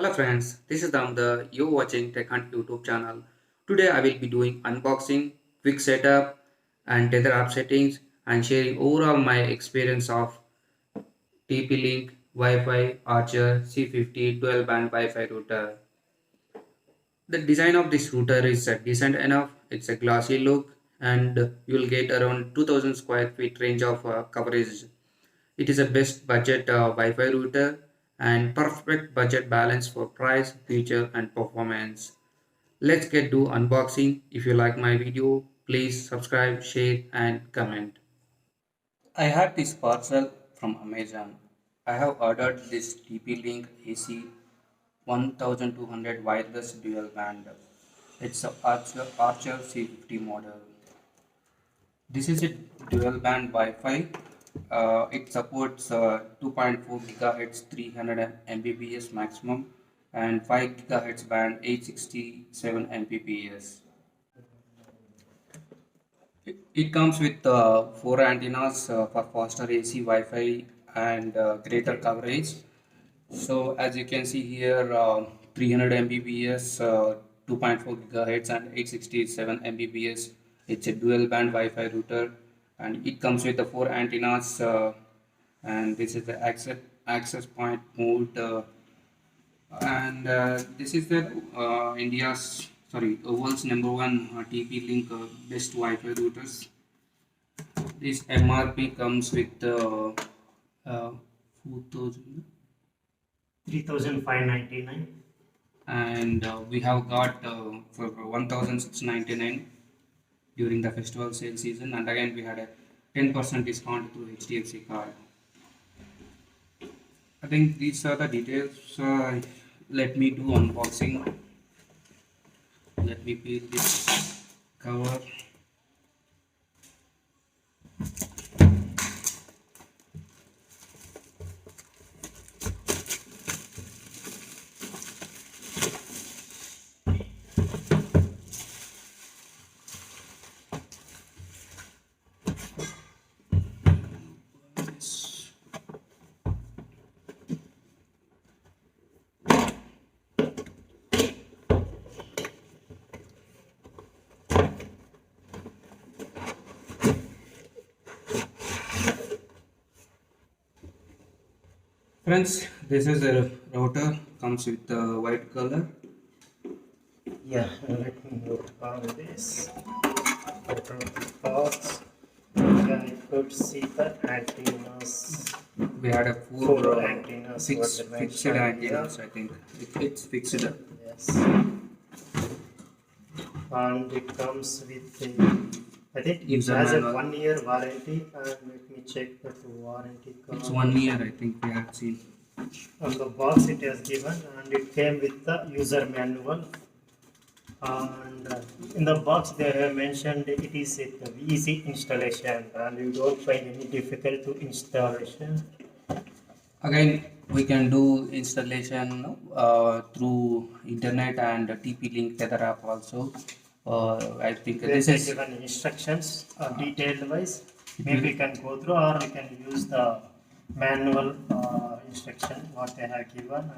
Hello friends, this is Damda. You're watching Tech Hunt YouTube channel. Today I will be doing unboxing, quick setup and Tether app settings and sharing overall my experience of TP-Link Wi-Fi Archer C50 dual band Wi-Fi router. The design of this router is decent enough. It's a glossy look and you'll get around 2000 square feet range of coverage. It is a best budget Wi-Fi router and perfect budget balance for price, feature and performance. Let's get to unboxing. If you like my video, please subscribe, share and comment. I had this parcel from Amazon. I have ordered this TP-Link AC 1200 wireless dual band. It's a Archer C50 model. This is a dual band Wi-Fi. It supports 2.4 GHz 300 Mbps maximum and 5 GHz band 867 Mbps. It comes with four antennas for faster AC Wi-Fi and greater coverage. So as you can see here, 300 Mbps, 2.4 GHz and 867 Mbps. It's a dual band Wi-Fi router and it comes with the four antennas and this is the access point mode and this is the world's number one TP-Link best Wi-Fi routers. This MRP comes with 4000 3,599. and we have got for 1699 during the festival sale season, and again we had a 10% discount through HDFC card. I think these are the details. Let me do unboxing. Let me peel this cover. Friends, this is a router, comes with the white color. Yeah, let me note on this. Photo parts. Yeah, I could see the antennas. We had a Four antennas. fixed antennas, I think. It's fixed. Yes. And it comes with the, I think it User has manual. a 1 year warranty. And let me check the warranty card. It's 1 year, I think we have seen. On the box it has given, and it came with the user manual. And in the box they have mentioned it is a easy installation and you don't find any difficult to installation. Again, we can do installation through internet and TP-Link Tether app also. I think They this have is given instructions detailed wise. Maybe we can go through, or we can use the manual instruction what they have given.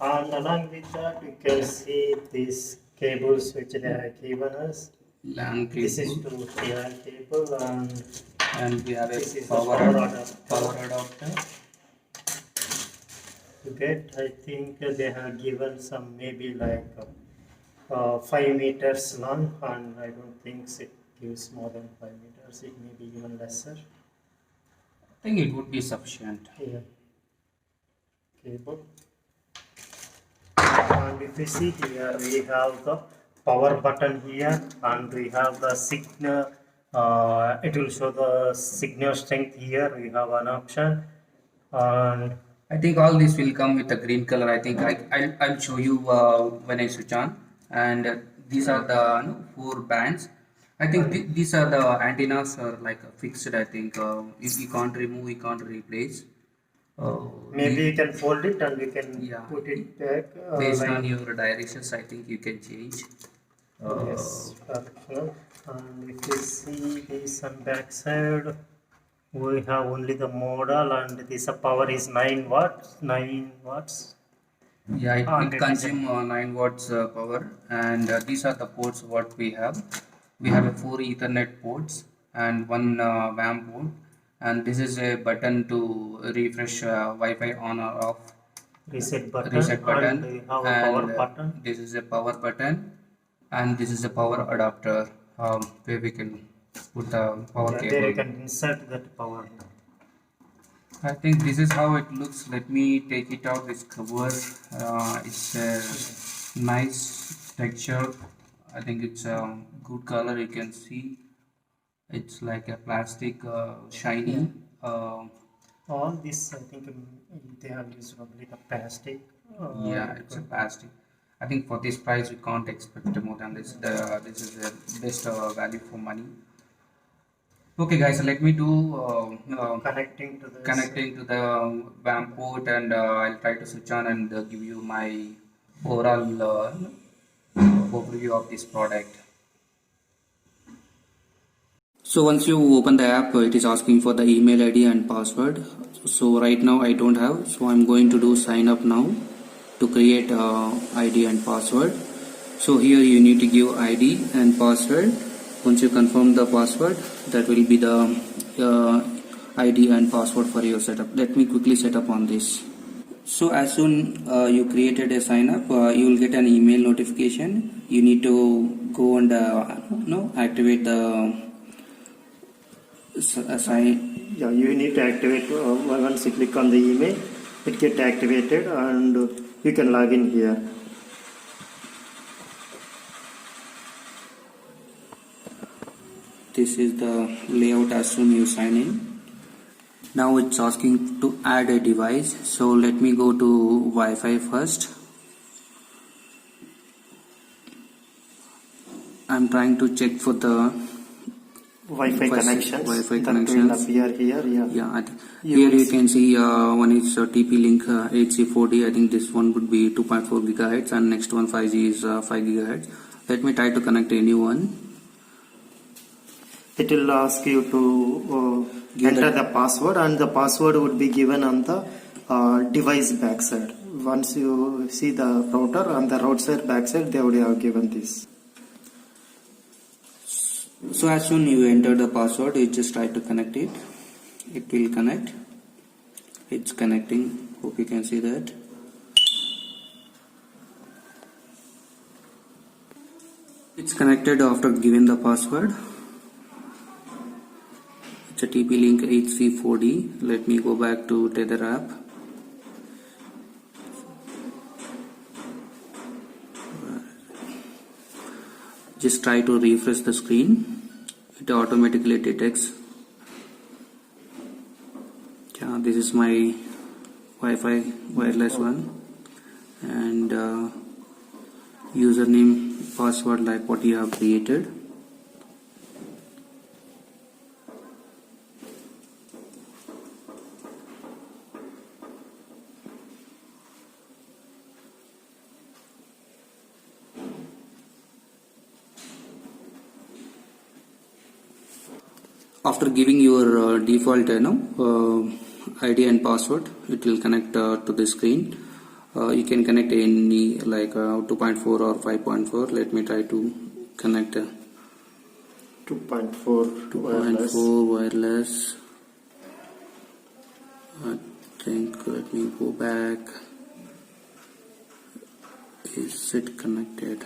And along with that, you can see these cables which they have given us. LAN This is cable, to LAN cable, and we have this a is the power adapter. power adapter. To get, I think they have given some maybe like 5 meters long, and I don't think it gives more than 5 meters. It may be even lesser. I think it would be sufficient. Yeah. Cable. And if you see here, we have the power button here, and we have the signal. It will show the signal strength here. We have an option, and I think all this will come with a green color. I think I'll show you when I switch on. And these are the four bands. I think these are the antennas are like fixed. I think if you can't remove, you can't replace. maybe you can fold it and you can Yeah. put it back. Based Like, on your directions, I think you can change. yes, perfect. And if you see this on back side, We have only the model, and this power is 9 watts. 9 watts. Yeah, And it it is consumes 9 watts power, and these are the ports what we have. We have a 4 Ethernet ports and one WAN port, and this is a button to refresh Wi-Fi on or off, reset button, reset and button, we have a power and button. this is a power button, and this is a power adapter where we can put the power Yeah, there you cable. can insert that power. I think this is how it looks. Let me take it out this cover. It's a nice texture. I think it's a good color. You can see it's like a plastic shiny. All this, I think, they have used probably the plastic. Yeah, it's a plastic. I think for this price we can't expect more than this. This is the best value for money. Okay, guys, so let me do Connecting to this. connecting to the WAN port, and I'll try to switch on and give you my overall overview of this product. So once you open the app, it is asking for the email ID and password. So right now I don't have, so I'm going to do sign up now to create ID and password. So here you need to give ID and password. Once you confirm the password, that will be the ID and password for your setup. Let me quickly set up on this. So as soon you created a sign up, you will get an email notification. You need to go and activate the sign. Yeah, you need to activate once you click on the email, it get activated, and you can log in here. This is the layout as soon you sign in. Now it's asking to add a device. So let me go to Wi-Fi first. I'm trying to check for the Wi-Fi connections. Wi-Fi that connections. will appear here. Yeah. Yeah, I think You here will you see. can see one is TP-Link HC4D. I think this one would be 2.4 gigahertz, and next one 5G is 5 gigahertz. Let me try to connect any one. It will ask you to enter the password, and the password would be given on the device backside. Once you see the router on the roadside backside, they would have given this. So as soon you enter the password, you just try to connect it. It will connect. It's connecting. Hope you can see that. It's connected after giving the password. It's a TP-Link HC4D. Let me go back to Tether app. Just try to refresh the screen. It automatically detects. Yeah, this is my Wi-Fi wireless one, and username, password like what you have created. After giving your default ID and password, it will connect to the screen. You can connect any like 2.4 or 5.4. Let me try to connect 2.4 wireless. 2.4 wireless. I think let me go back. Is it connected?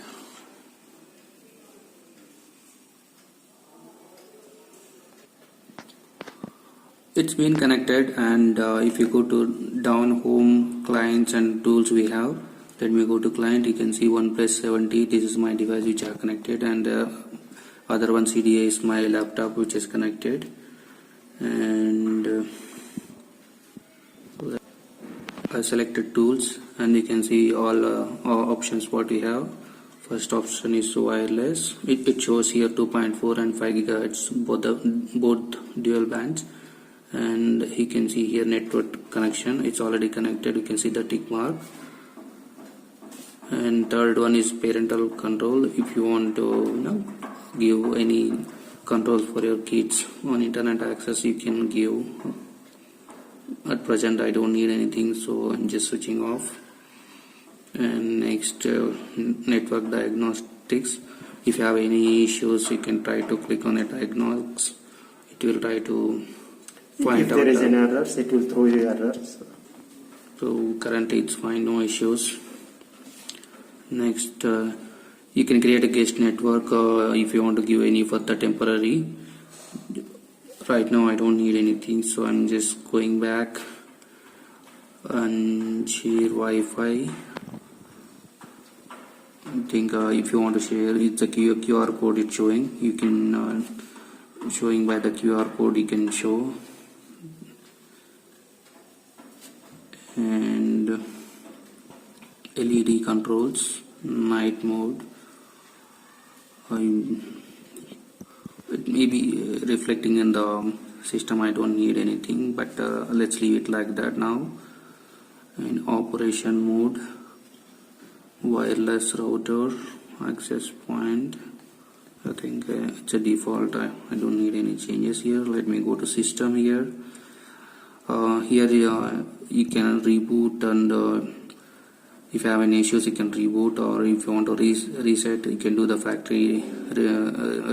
It's been connected, and if you go to down home clients and tools we have, let me go to client. You can see OnePlus 70. This is my device which I have connected, and other one CDA is my laptop which is connected, and I selected tools, and you can see all options what we have. First option is wireless. It shows here 2.4 and 5 gigahertz, both dual bands. And you can see here network connection, it's already connected. You can see the tick mark. And third one is parental control. If you want to give any controls for your kids on internet access you can give. At present I don't need anything, so I'm just switching off. And next, network diagnostics. If you have any issues you can try to click on a diagnostics. It will try to find If out there is an errors, it will throw you errors. so currently it's fine, no issues. Next, you can create a guest network if you want to give any further temporary. Right now I don't need anything, so I'm just going back and share Wi-Fi. I think if you want to share, it's a QR code it's showing. You can showing by the QR code you can show. And LED controls, night mode. It may be reflecting in the system. I don't need anything, but let's leave it like that now. And operation mode, wireless router, access point. I think it's a default. I don't need any changes here. Let me go to system here. Here you can reboot, and if you have any issues you can reboot, or if you want to reset you can do the factory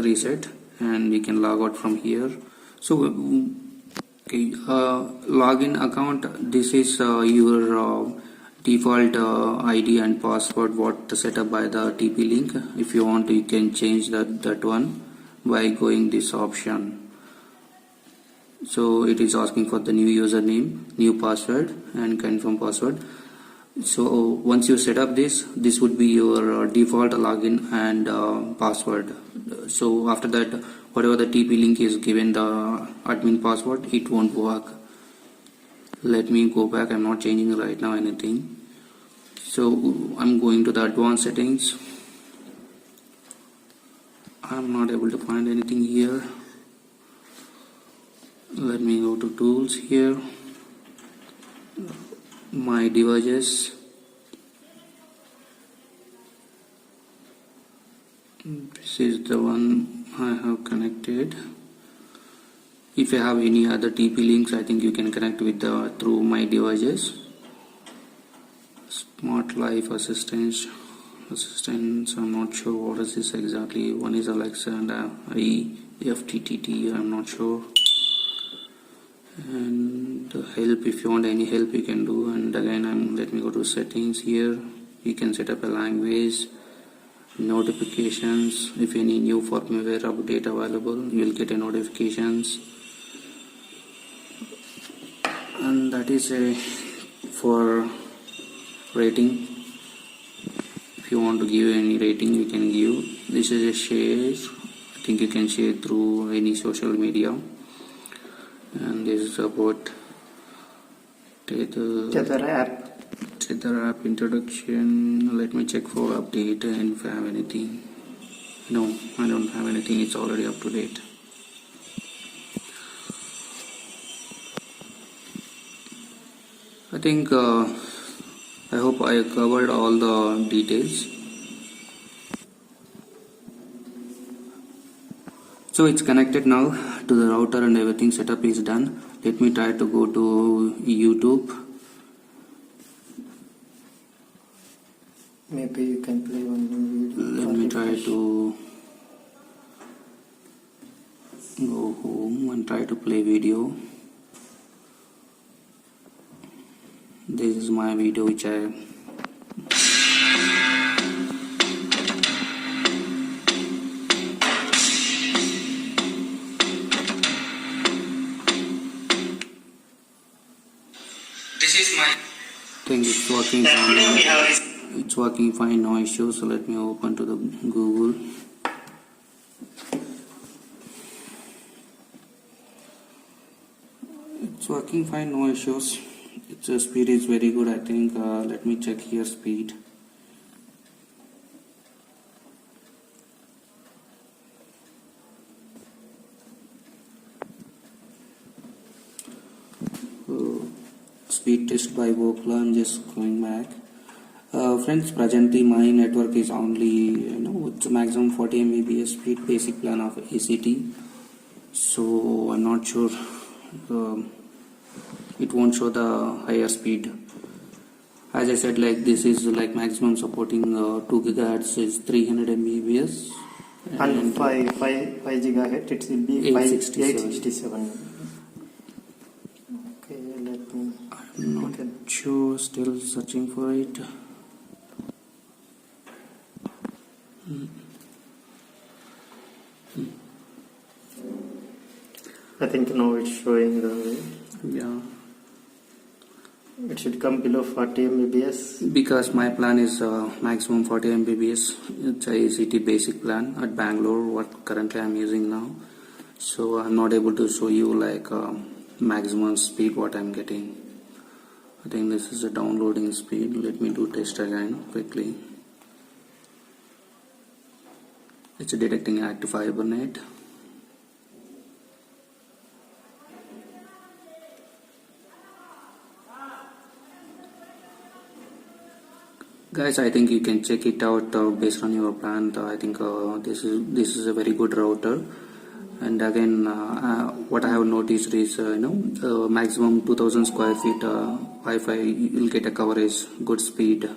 reset, and you can log out from here. So okay, login account, this is your default ID and password what set up by the TP link. If you want you can change that one by going this option. So it is asking for the new username, new password, and confirm password. So once you set up this would be your default login and password. So after that, whatever the TP link is given the admin password, it won't work. Let me go back. I'm not changing right now anything. So I'm going to the advanced settings. I'm not able to find anything here. Let me go to tools here, my devices. This is the one I have connected. If you have any other TP links, I think you can connect with through my devices. Smart life assistance, I'm not sure what is this exactly. One is Alexa and IFTTT, I'm not sure. And help, if you want any help you can do. And again let me go to settings here. You can set up a language. Notifications, if any new firmware update available you will get a notifications. And that is for rating. If you want to give any rating you can give. This is a share, I think you can share through any social media. And this is about Tether app introduction. Let me check for update and if I have anything. No, I don't have anything, it's already up to date. I think I hope I covered all the details. So it's connected now to the router and everything, setup is done. Let me try to go to YouTube. Maybe you can play one new video. Let me try to go home and try to play video. This is my video which I think it's working fine. It's working fine, no issues. So let me open to the Google. It's working fine, no issues. Its speed is very good, I think. Let me check here speed. Speed test by Vokla. I'm just going back. friends, presently my network is only it's maximum 40 Mbps speed basic plan of ACT. So I'm not sure. It won't show the higher speed. As I said, like this is like maximum supporting 2 gigahertz is 300 Mbps And 5 gigahertz, it will be 867. 867. Okay, let me. I'm not sure, still searching for it. I think now it's showing the. Yeah, It should come below 40 Mbps. because my plan is maximum 40 Mbps. It's a ACT basic plan at Bangalore, what currently I'm using now. So I'm not able to show you like maximum speed what I'm getting. I think this is a downloading speed. Let me do test again quickly. It's detecting active fiber net. Guys, I think you can check it out based on your plan. I think this is a very good router. And again, what I have noticed is maximum 2000 square feet Wi-Fi you'll get a coverage, good speed.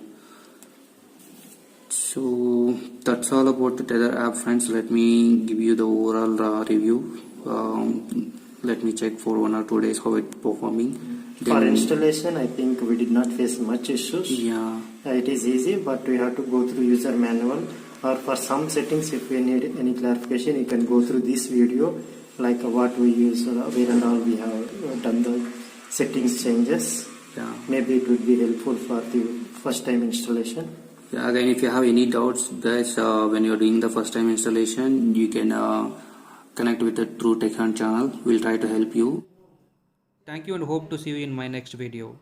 So that's all about the Tether app, friends. Let me give you the overall review. Let me check for 1 or 2 days how it's performing. For installation, I think we did not face much issues. Yeah. It is easy, but we have to go through user manual. Or for some settings, if we need any clarification, you can go through this video, like what we use, where and all we have done the settings changes. Yeah. Maybe it would be helpful for the first time installation. Yeah, again, if you have any doubts, guys, when you're doing the first time installation, you can connect with the True Tech Hunt channel. We'll try to help you. Thank you and hope to see you in my next video.